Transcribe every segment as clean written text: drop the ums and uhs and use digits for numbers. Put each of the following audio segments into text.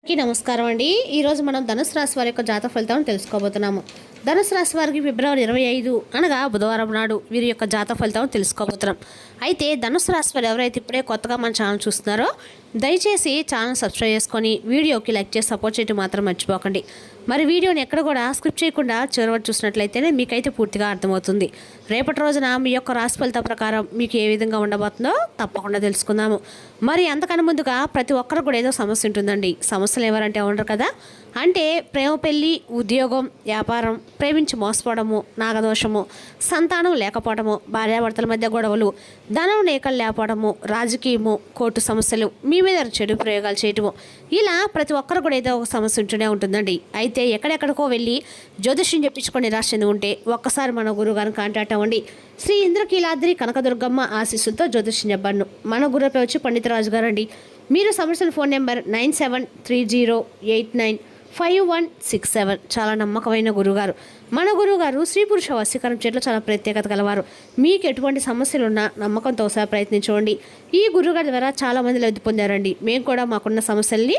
నమస్కారం అండి. ఈరోజు మనం ధనుసు రాశి వారి యొక్క జాతక ఫలితాలను తెలుసుకోబోతున్నాము. ధనుసు రాశి వారికి ఫిబ్రవరి 25 అనగా బుధవారం నాడు వీరి యొక్క జాతక ఫలితాలను తెలుసుకోబోతున్నాం. అయితే ధనుసు రాశి వారు ఎవరైతే ఇప్పుడే కొత్తగా మన ఛానల్ చూస్తున్నారో దయచేసి ఛానల్ సబ్స్క్రైబ్ చేసుకొని వీడియోకి లైక్ చేసి సపోర్ట్ చేయడం మాత్రం మర్చిపోకండి. మరి వీడియోని ఎక్కడ కూడా స్కిప్ చేయకుండా చివరి చూసినట్లయితేనే మీకైతే పూర్తిగా అర్థమవుతుంది. రేపటి రోజున మీ యొక్క రాశి ఫలితం ప్రకారం మీకు ఏ విధంగా ఉండబోతుందో తప్పకుండా తెలుసుకుందాము. మరి అంతకన్నా ముందుగా ప్రతి ఒక్కరు కూడా ఏదో సమస్య ఉంటుందండి. సమస్యలు ఎవరంటే ఉండరు కదా. అంటే ప్రేమ, పెళ్ళి, ఉద్యోగం, వ్యాపారం, ప్రేమించి మోసపోవడము, నాగదోషము, సంతానం లేకపోవడము, భార్యాభర్తల మధ్య గొడవలు, ధనం లేకలు లేకపోవడము, రాజకీయము, కోర్టు సమస్యలు, మీ మీద చెడు ప్రయోగాలు చేయటము, ఇలా ప్రతి ఒక్కరు కూడా ఏదో ఒక సమస్య ఉంటూనే ఉంటుందండి. అయితే ఎక్కడెక్కడికో వెళ్ళి జ్యోతిష్యం చెప్పించుకొని నిరాశ చెంది ఉంటే ఒక్కసారి మన గురువు గారిని కాంటాక్ట్ అవ్వండి. శ్రీ ఇంద్రకీలాద్రి కనకదుర్గమ్మ ఆశీస్సులతో జ్యోతిష్యం చెప్పాను. మన గురువుపై వచ్చి పండితరాజు గారు అండి. మీరు సమస్యల ఫోన్ నెంబర్ 9730895167. చాలా నమ్మకమైన గురువుగారు. మన గురువుగారు స్త్రీ పురుష వశీకరణ చేతిలో చాలా ప్రత్యేకత కలవారు. మీకు ఎటువంటి సమస్యలున్నా నమ్మకంతో ఒకసారి ప్రయత్నించండి. ఈ గురువుగారి ద్వారా చాలామంది లబ్ధి పొందారండి. మేము కూడా మాకున్న సమస్యల్ని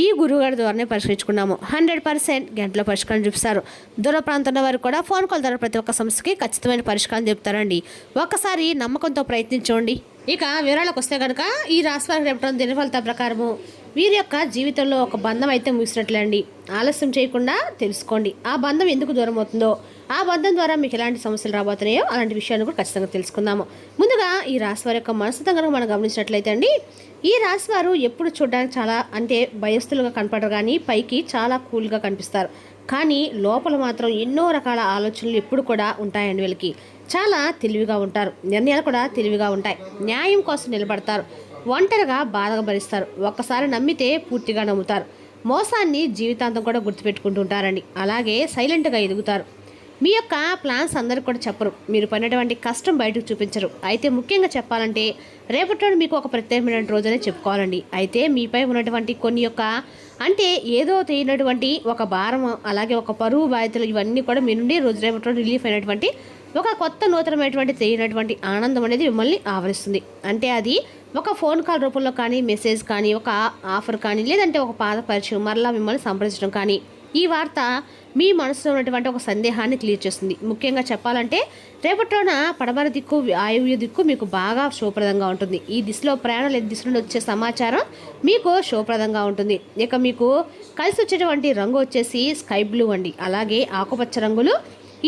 ఈ గురువుగారి ద్వారానే పరిష్కరించుకున్నాము. 100% గంటలో పరిష్కారం చూపిస్తారు. దూర ప్రాంతంలో వారు కూడా ఫోన్ కాల్ ద్వారా ప్రతి ఒక్క సమస్యకి ఖచ్చితమైన పరిష్కారం చెప్తారండి. ఒక్కసారి నమ్మకంతో ప్రయత్నించండి. ఇక వివరాలకు వస్తే కనుక ఈ రాశి వారికి రేపటి దినఫలితాల ప్రకారము వీరి యొక్క జీవితంలో ఒక బంధం అయితే ముగిసినట్లే అండి. ఆలస్యం చేయకుండా తెలుసుకోండి. ఆ బంధం ఎందుకు దూరం అవుతుందో, ఆ బంధం ద్వారా మీకు ఎలాంటి సమస్యలు రాబోతున్నాయో అలాంటి విషయాన్ని కూడా ఖచ్చితంగా తెలుసుకుందాము. ముందుగా ఈ రాశి వారి యొక్క మనసుతో కనుక మనం గమనించినట్లయితే అండి, ఈ రాశి వారు ఎప్పుడు చూడడానికి చాలా భయస్తులుగా కనపడరు, కానీ పైకి చాలా కూల్గా కనిపిస్తారు. కానీ లోపల మాత్రం ఎన్నో రకాల ఆలోచనలు ఎప్పుడు కూడా ఉంటాయండి. వీళ్ళకి చాలా తెలివిగా ఉంటారు. నిర్ణయాలు కూడా తెలివిగా ఉంటాయి. న్యాయం కోసం నిలబడతారు. ఒంటరిగా బాధగా భరిస్తారు. ఒక్కసారి నమ్మితే పూర్తిగా నమ్ముతారు. మోసాన్ని జీవితాంతం కూడా గుర్తుపెట్టుకుంటూ ఉంటారండి. అలాగే సైలెంట్గా ఎదుగుతారు. మీ యొక్క ప్లాన్స్ అందరికి కూడా చెప్పరు. మీరు పడినటువంటి కష్టం బయటకు చూపించరు. అయితే ముఖ్యంగా చెప్పాలంటే రేపటి మీకు ఒక ప్రత్యేకమైన రోజునే చెప్పుకోవాలండి. అయితే మీపై ఉన్నటువంటి కొన్ని యొక్క ఏదో తెలియనటువంటి ఒక భారం, అలాగే ఒక పరువు బాధ్యతలు, ఇవన్నీ కూడా మీ నుండి రోజు రేపటి రిలీఫ్ అయినటువంటి ఒక కొత్త నూతనమైనటువంటి తెలియనటువంటి ఆనందం అనేది మిమ్మల్ని ఆవరిస్తుంది. అది ఒక ఫోన్ కాల్ రూపంలో కానీ, మెసేజ్ కానీ, ఒక ఆఫర్ కానీ, లేదంటే ఒక పాత పరిచయం మరలా మిమ్మల్ని సంప్రదించడం కానీ, ఈ వార్త మీ మనసులో ఉన్నటువంటి ఒక సందేహాన్ని క్లియర్ చేస్తుంది. ముఖ్యంగా చెప్పాలంటే రేపటిలోన పడమర దిక్కు, వాయువ్య దిక్కు మీకు బాగా శుభప్రదంగా ఉంటుంది. ఈ దిశలో ప్రయాణాలు దిశ నుండి వచ్చే సమాచారం మీకు శుభప్రదంగా ఉంటుంది. ఇక మీకు కలిసి వచ్చేటువంటి రంగు వచ్చేసి స్కై బ్లూ అండి. అలాగే ఆకుపచ్చ రంగులు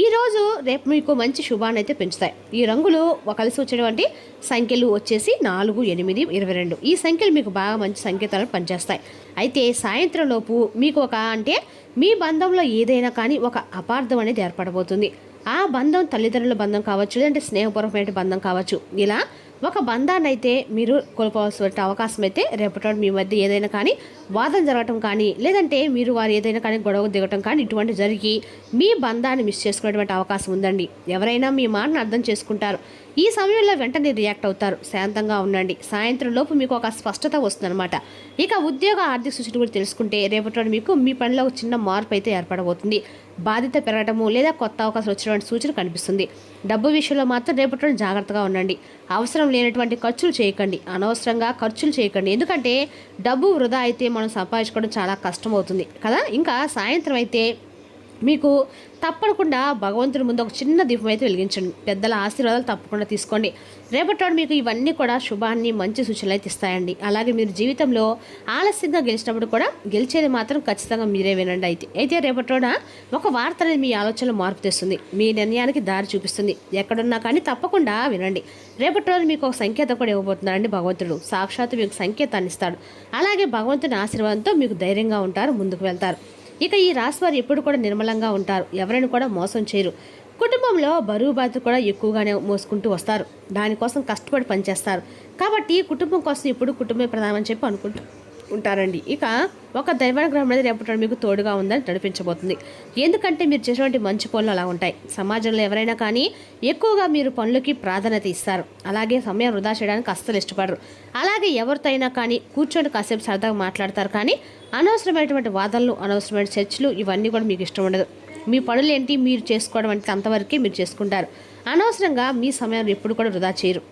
ఈరోజు రేపు మీకు మంచి శుభాన్ని అయితే పెంచుతాయి. ఈ రంగులు కలిసి వచ్చేటువంటి సంఖ్యలు వచ్చేసి 4, 8, 22. ఈ సంఖ్యలు మీకు బాగా మంచి సంకేతాలను పనిచేస్తాయి. అయితే సాయంత్రం లోపు మీకు మీ బంధంలో ఏదైనా కానీ ఒక అపార్థం అనేది ఏర్పడబోతుంది. ఆ బంధం తల్లిదండ్రుల బంధం కావచ్చు, లేదంటే స్నేహపూర్వకమైన బంధం కావచ్చు. ఇలా ఒక బంధాన్ని అయితే మీరు కోల్పోవాల్సిన అవకాశం అయితే రేపటి మీ మధ్య ఏదైనా కానీ వాదన జరగటం కానీ, లేదంటే మీరు వారు ఏదైనా కానీ గొడవ దిగటం కానీ, ఇటువంటి జరిగి మీ బంధాన్ని మిస్ చేసుకునేటువంటి అవకాశం ఉందండి. ఎవరైనా మీ మాటను అర్థం చేసుకుంటారు. ఈ సమయంలో వెంటనే రియాక్ట్ అవుతారు. శాంతంగా ఉండండి. సాయంత్రం లోపు మీకు ఒక స్పష్టత వస్తుందన్నమాట. ఇక ఉద్యోగ ఆర్థిక సూచన కూడా తెలుసుకుంటే రేపటి మీకు మీ పనిలో ఒక చిన్న మార్పు అయితే ఏర్పడబోతుంది. బాధ్యత పెరగటము లేదా కొత్త అవకాశం వచ్చినటువంటి సూచన కనిపిస్తుంది. డబ్బు విషయంలో మాత్రం రేపటి జాగ్రత్తగా ఉండండి. అవసరం లేనటువంటి ఖర్చులు చేయకండి. అనవసరంగా ఖర్చులు చేయకండి. ఎందుకంటే డబ్బు వృధా అయితే మనం సంపాదించుకోవడం చాలా కష్టం అవుతుంది కదా. ఇంకా సాయంత్రం అయితే మీకు తప్పకుండా భగవంతుడి ముందు ఒక చిన్న దీపం అయితే వెలిగించండి. పెద్దల ఆశీర్వాదాలు తప్పకుండా తీసుకోండి. రేపటి మీకు ఇవన్నీ కూడా శుభాన్ని, మంచి సూచనలు అయితే ఇస్తాయండి. అలాగే మీరు జీవితంలో ఆలస్యంగా గెలిచినప్పుడు కూడా గెలిచేది మాత్రం ఖచ్చితంగా మీరే వినండి. అయితే రేపటి ఒక వార్త అనేది మీ ఆలోచనలో మార్పు తెస్తుంది. మీ నిర్ణయానికి దారి చూపిస్తుంది. ఎక్కడున్నా కానీ తప్పకుండా వినండి. రేపటి రోజు మీకు ఒక సంకేతం కూడా ఇవ్వబోతున్నారండి భగవంతుడు. సాక్షాత్తు మీకు సంకేతాన్ని ఇస్తాడు. అలాగే భగవంతుని ఆశీర్వాదంతో మీకు ధైర్యంగా ఉంటారు, ముందుకు వెళ్తారు. ఇక ఈ రాశి వారు ఎప్పుడు కూడా నిర్మలంగా ఉంటారు. ఎవరైనా కూడా మోసం చేయరు. కుటుంబంలో బరువు బాధ్యత కూడా ఎక్కువగానే మోసుకుంటూ వస్తారు. దానికోసం కష్టపడి పనిచేస్తారు. కాబట్టి కుటుంబం కోసం ఎప్పుడు కుటుంబమే ప్రధానమని చెప్పి అనుకుంటూ ఉంటారండి. ఇక ఒక దైవానుగ్రహం అనేది రేపటి మీకు తోడుగా ఉందని నడిపించబోతుంది. ఎందుకంటే మీరు చేసేటువంటి మంచి పనులు అలా ఉంటాయి. సమాజంలో ఎవరైనా కానీ ఎక్కువగా మీరు పనులకి ప్రాధాన్యత ఇస్తారు. అలాగే సమయం వృధా చేయడానికి అస్సలు ఇష్టపడరు. అలాగే ఎవరితో అయినా కానీ కూర్చొని కాసేపు సరదాగా మాట్లాడతారు. కానీ అనవసరమైనటువంటి వాదనలు, అనవసరమైన చర్చలు ఇవన్నీ కూడా మీకు ఇష్టం ఉండదు. మీ పనులు ఏంటి మీరు చేసుకోవడం అంతవరకే మీరు చేసుకుంటారు. అనవసరంగా మీ సమయాన్ని ఎప్పుడు కూడా వృధా చేయరు.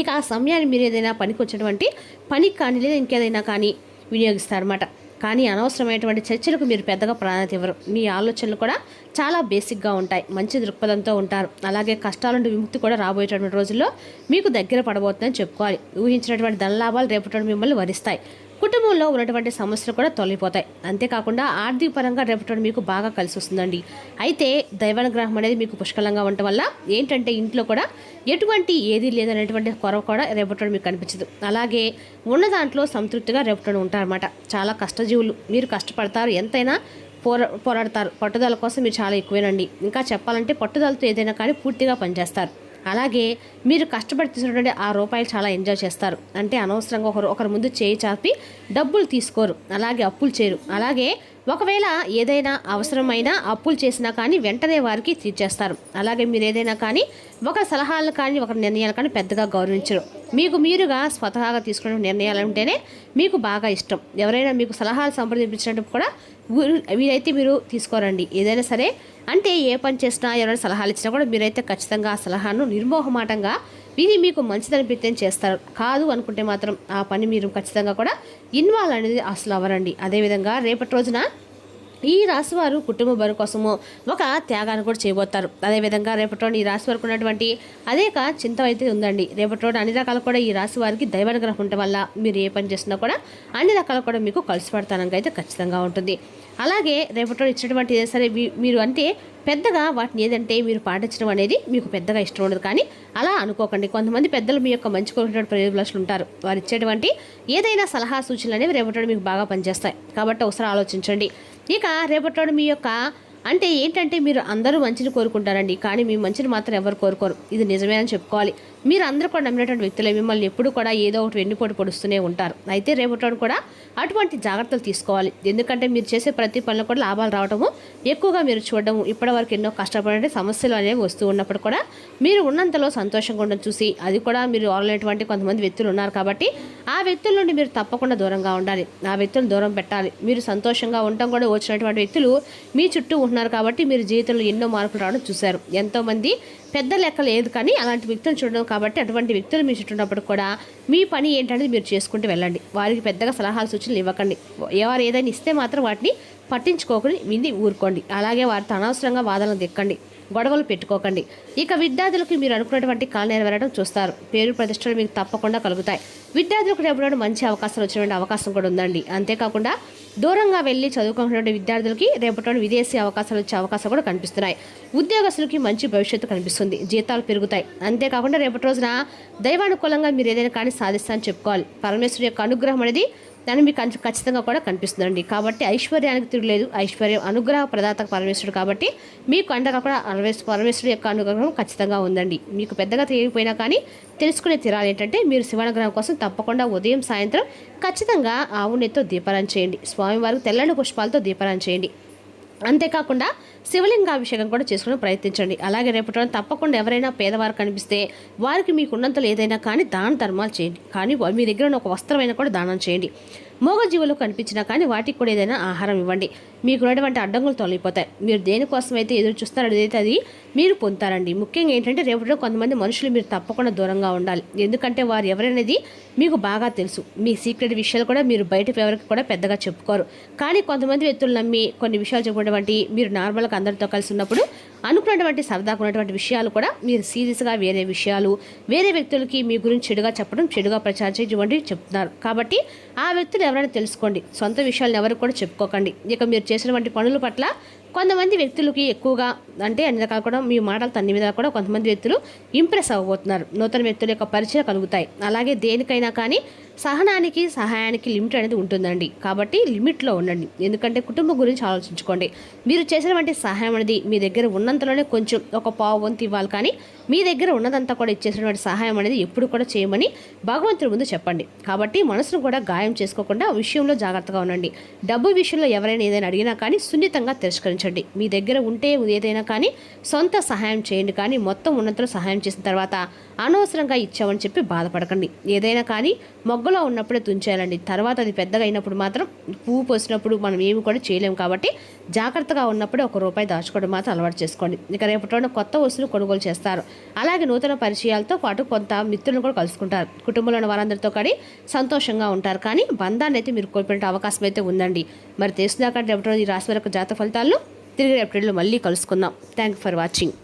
ఇక ఆ సమయాన్ని మీరు ఏదైనా పనికి వచ్చినటువంటి పనికి కానీ లేదా ఇంకేదైనా కానీ వినియోగిస్తారన్నమాట. కానీ అనవసరమైనటువంటి చర్చలకు మీరు పెద్దగా ప్రాధాన్యత ఇవ్వరు. మీ ఆలోచనలు కూడా చాలా బేసిక్గా ఉంటాయి. మంచి దృక్పథంతో ఉంటారు. అలాగే కష్టాల నుండి విముక్తి కూడా రాబోయేటువంటి రోజుల్లో మీకు దగ్గర పడబోతుందని చెప్పుకోవాలి. ఊహించినటువంటి ధనలాభాలు రేపటి మిమ్మల్ని వరిస్తాయి. కుటుంబంలో ఉన్నటువంటి సమస్యలు కూడా తొలగిపోతాయి. అంతేకాకుండా ఆర్థిక పరంగా రేపటి మీకు బాగా కలిసి వస్తుందండి. అయితే దైవానుగ్రహం అనేది మీకు పుష్కలంగా ఉండటం వల్ల ఏంటంటే ఇంట్లో కూడా ఎటువంటి ఏది లేదనేటువంటి కొరవ కూడా రేపటి మీకు కనిపించదు. అలాగే ఉన్న దాంట్లో సంతృప్తిగా రేపటి ఉంటారన్నమాట. చాలా కష్టజీవులు, మీరు కష్టపడతారు, ఎంతైనా పోరాడతారు. పట్టుదల కోసం మీరు చాలా ఎక్కువేనండి. ఇంకా చెప్పాలంటే పట్టుదలతో ఏదైనా కానీ పూర్తిగా పనిచేస్తారు. అలాగే మీరు కష్టపడి తీసుకున్నటువంటి ఆ రూపాయలు చాలా ఎంజాయ్ చేస్తారు. అంటే అనవసరంగా ఒకరి ముందు చేయి చాపి డబ్బులు తీసుకోరు, అలాగే అప్పులు చేయరు. అలాగే ఒకవేళ ఏదైనా అవసరమైన అప్పులు చేసినా కానీ వెంటనే వారికి తీర్చేస్తారు. అలాగే మీరు ఏదైనా కానీ ఒక సలహాలు కానీ ఒక నిర్ణయాలు కానీ పెద్దగా గౌరవించరు. మీకు మీరుగా స్వతహాగా తీసుకునే నిర్ణయాలు ఉంటేనే మీకు బాగా ఇష్టం. ఎవరైనా మీకు సలహాలు సంప్రదించినట్టు కూడా వీరైతే మీరు తీసుకోరండి. ఏదైనా సరే అంటే ఏ పని చేసినా ఎవరైనా సలహాలు ఇచ్చినా కూడా మీరైతే ఖచ్చితంగా ఆ సలహాను నిర్మోహమాటంగా ఇది మీకు మంచిదనిపిస్తేనే చేస్తారు. కాదు అనుకుంటే మాత్రం ఆ పని మీరు ఖచ్చితంగా కూడా ఇన్వాల్వ్ అనేది అసలు అవ్వరండి. అదేవిధంగా రేపటి రోజున ఈ రాశి వారు కుటుంబ బరువు కోసము ఒక త్యాగాన్ని కూడా చేయబోతారు. అదేవిధంగా రేపటి రోజు ఈ రాశి వారికి ఉన్నటువంటి అనేక చింత అయితే ఉందండి. రేపటి రోజు అన్ని రకాలు కూడా ఈ రాశి వారికి దైవానుగ్రహం ఉండటం వల్ల మీరు ఏ పని చేసినా కూడా అన్ని రకాలు కూడా మీకు కలిసి పడతానికి అయితే ఖచ్చితంగా ఉంటుంది. అలాగే రేపటి రోజు ఇచ్చినటువంటి ఏదైనా సరే మీరు అంటే పెద్దగా వాటిని ఏదంటే మీరు పాటించడం అనేది మీకు పెద్దగా ఇష్టం ఉండదు. కానీ అలా అనుకోకండి. కొంతమంది పెద్దలు మీ యొక్క మంచి కోరినటువంటి ప్రయోజనాలు ఉంటారు. వారు ఇచ్చేటువంటి ఏదైనా సలహా సూచనలు అనేవి రేపటి మీకు బాగా పనిచేస్తాయి. కాబట్టి ఒకసారి ఆలోచించండి. ఇక రేపటి మీ యొక్క అంటే ఏంటంటే మీరు అందరూ మంచిని కోరుకుంటారండి, కానీ మీ మంచిని మాత్రం ఎవరు కోరుకోరు. ఇది నిజమేనని చెప్పుకోవాలి. మీరు అందరూ కూడా నమ్మినటువంటి వ్యక్తులే మిమ్మల్ని ఎప్పుడు కూడా ఏదో ఒకటి వెన్నుపోటు పొడుస్తూనే ఉంటారు. అయితే రేపటి కూడా అటువంటి జాగ్రత్తలు తీసుకోవాలి. ఎందుకంటే మీరు చేసే ప్రతి పనిలో కూడా లాభాలు రావడము, ఎక్కువగా మీరు చూడడము, ఇప్పటివరకు ఎన్నో కష్టపడే సమస్యలు అనేవి వస్తూ ఉన్నప్పుడు కూడా మీరు ఉన్నంతలో సంతోషంగా ఉండడం చూసి అది కూడా మీరు ఆల్రెనటువంటి కొంతమంది వ్యక్తులు ఉన్నారు. కాబట్టి ఆ వ్యక్తుల నుండి మీరు తప్పకుండా దూరంగా ఉండాలి. ఆ వ్యక్తులను దూరం పెట్టాలి. మీరు సంతోషంగా ఉండటం కూడా వచ్చినటువంటి వ్యక్తులు మీ చుట్టూ ఉంటున్నారు. కాబట్టి మీరు జీవితంలో ఎన్నో మార్పులు రావడం చూశారు. ఎంతోమంది పెద్ద లెక్క లేదు, కానీ అలాంటి వ్యక్తులు చూడడం. కాబట్టి అటువంటి వ్యక్తులు మీ చుట్టూ ఉన్నప్పుడు కూడా మీ పని ఏంటనేది మీరు చేసుకుంటూ వెళ్ళండి. వారికి పెద్దగా సలహాలు సూచనలు ఇవ్వకండి. ఎవరు ఏదైనా ఇస్తే మాత్రం వాటిని పట్టించుకోకుండా విని ఊరుకోండి. అలాగే వారితో అనవసరంగా వాదనలు దిక్కండి, గొడవలు పెట్టుకోకండి. ఇక విద్యార్థులకు మీరు అనుకున్నటువంటి కళ నెరవేరడం చూస్తారు. పేరు ప్రతిష్టలు మీకు తప్పకుండా కలుగుతాయి. విద్యార్థులకు రేపటి మంచి అవకాశాలు వచ్చినటువంటి అవకాశం కూడా ఉందండి. అంతేకాకుండా దూరంగా వెళ్ళి చదువుకున్నటువంటి విద్యార్థులకి రేపటి విదేశీ అవకాశాలు వచ్చే అవకాశాలు కూడా కనిపిస్తున్నాయి. ఉద్యోగస్తులకి మంచి భవిష్యత్తు కనిపిస్తుంది. జీతాలు పెరుగుతాయి. అంతేకాకుండా రేపటి రోజున దైవానుకూలంగా మీరు ఏదైనా కానీ సాధిస్తారని చెప్పుకోవాలి. పరమేశ్వరుడి యొక్క అనుగ్రహం అనేది దాన్ని మీకు ఖచ్చితంగా కూడా కనిపిస్తుందండి. కాబట్టి ఐశ్వర్యానికి తిరగలేదు. ఐశ్వర్యం అనుగ్రహ ప్రదాత పరమేశ్వరుడు. కాబట్టి మీకు అండగా కూడా పరమేశ్వరుడు యొక్క అనుగ్రహం ఖచ్చితంగా ఉందండి. మీకు పెద్దగా తెలియకపోయినా కానీ తెలుసుకునే తీరాలు ఏంటంటే మీరు శివానుగ్రహం కోసం తప్పకుండా ఉదయం సాయంత్రం ఖచ్చితంగా ఆవు నెయ్యితో దీపారాయణ చేయండి. స్వామివారికి తెల్లని పుష్పాలతో దీపారాయణ చేయండి. అంతేకాకుండా శివలింగాభిషేకం కూడా చేసుకుని ప్రయత్నించండి. అలాగే రేపటి తప్పకుండా ఎవరైనా పేదవారు కనిపిస్తే వారికి మీకున్నంతలో ఏదైనా కానీ దాన ధర్మాలు చేయండి. కానీ మీ దగ్గర ఉన్న ఒక వస్త్రమైనా కూడా దానం చేయండి. మూగజీవులు కనిపించినా కానీ వాటికి కూడా ఏదైనా ఆహారం ఇవ్వండి. మీకు ఉన్నటువంటి అడ్డంకులు తొలగిపోతాయి. మీరు దేనికోసం అయితే ఎదురు చూస్తారో అదైతే అది మీరు పొందుతారండి. ముఖ్యంగా ఏంటంటే రేపటిలో కొంతమంది మనుషులు మీరు తప్పకుండా దూరంగా ఉండాలి. ఎందుకంటే వారు ఎవరనేది మీకు బాగా తెలుసు. మీ సీక్రెట్ విషయాలు కూడా మీరు బయటకు ఎవరికి కూడా పెద్దగా చెప్పుకోరు. కానీ కొంతమంది వ్యక్తులు నమ్మి కొన్ని విషయాలు చెప్పినటువంటి మీరు నార్మల్గా అందరితో కలిసి ఉన్నప్పుడు అనుకున్నటువంటి సరదాగా ఉన్నటువంటి విషయాలు కూడా మీరు సీరియస్గా వేరే విషయాలు వేరే వ్యక్తులకి మీ గురించి చెడుగా చెప్పడం, చెడుగా ప్రచారం చేయడం చెప్తున్నారు. కాబట్టి ఆ వ్యక్తులు ఎవరైనా తెలుసుకోండి. సొంత విషయాలను ఎవరికి కూడా చెప్పుకోకండి. ఇక మీరు చేసినటువంటి పనుల పట్ల కొంతమంది వ్యక్తులకి ఎక్కువగా అంటే అన్ని రకాలు కూడా మీ మాటలు తన్ని మీద కూడా కొంతమంది వ్యక్తులు ఇంప్రెస్ అవ్వబోతున్నారు. నూతన వ్యక్తుల యొక్క పరిచయం కలుగుతాయి. అలాగే దేనికైనా కానీ సహనానికి సహాయానికి లిమిట్ అనేది ఉంటుందండి. కాబట్టి లిమిట్లో ఉండండి. ఎందుకంటే కుటుంబం గురించి ఆలోచించుకోండి. మీరు చేసినటువంటి సహాయం అనేది మీ దగ్గర ఉన్నంతలోనే కొంచెం ఒక పావు వంతు ఇవ్వాలి. కానీ మీ దగ్గర ఉన్నదంతా కూడా ఇచ్చేసినటువంటి సహాయం అనేది ఎప్పుడు కూడా చేయమని భగవంతుడి ముందు చెప్పండి. కాబట్టి మనసును కూడా గాయం చేసుకోకుండా విషయంలో జాగ్రత్తగా ఉండండి. డబ్బు విషయంలో ఎవరైనా ఏదైనా అడిగినా కానీ సున్నితంగా తిరస్కరించండి. మీ దగ్గర ఉంటే ఏదైనా కానీ సొంత సహాయం చేయండి. కానీ మొత్తం ఉన్నంతలో సహాయం చేసిన తర్వాత అనవసరంగా ఇచ్చామని చెప్పి బాధపడకండి. ఏదైనా కానీ మొగ్గలో ఉన్నప్పుడే తుంచేయాలండి. తర్వాత అది పెద్దగా అయినప్పుడు మాత్రం పువ్వు పోసినప్పుడు మనం ఏమి కూడా చేయలేము కాబట్టి జాగ్రత్తగా ఉన్నప్పుడే ₹1 దాచుకోవడం మాత్రం అలవాటు చేసుకోండి. ఇక రేపటి రోజున కొత్త వస్తువులు కొనుగోలు చేస్తారు. అలాగే నూతన పరిచయాలతో పాటు కొంత మిత్రులను కూడా కలుసుకుంటారు. కుటుంబంలోని వారందరితో కానీ సంతోషంగా ఉంటారు. కానీ బంధాన్ని అయితే మీరు కోల్పోయే అవకాశం అయితే ఉందండి. మరి తెలిసినాకంటే రేపటి రోజు ఈ రాశి వారి జాతక ఫలితాలను తిరిగి ఏప్రిల్లో మళ్ళీ కలుసుకుందాం. Thank you for watching.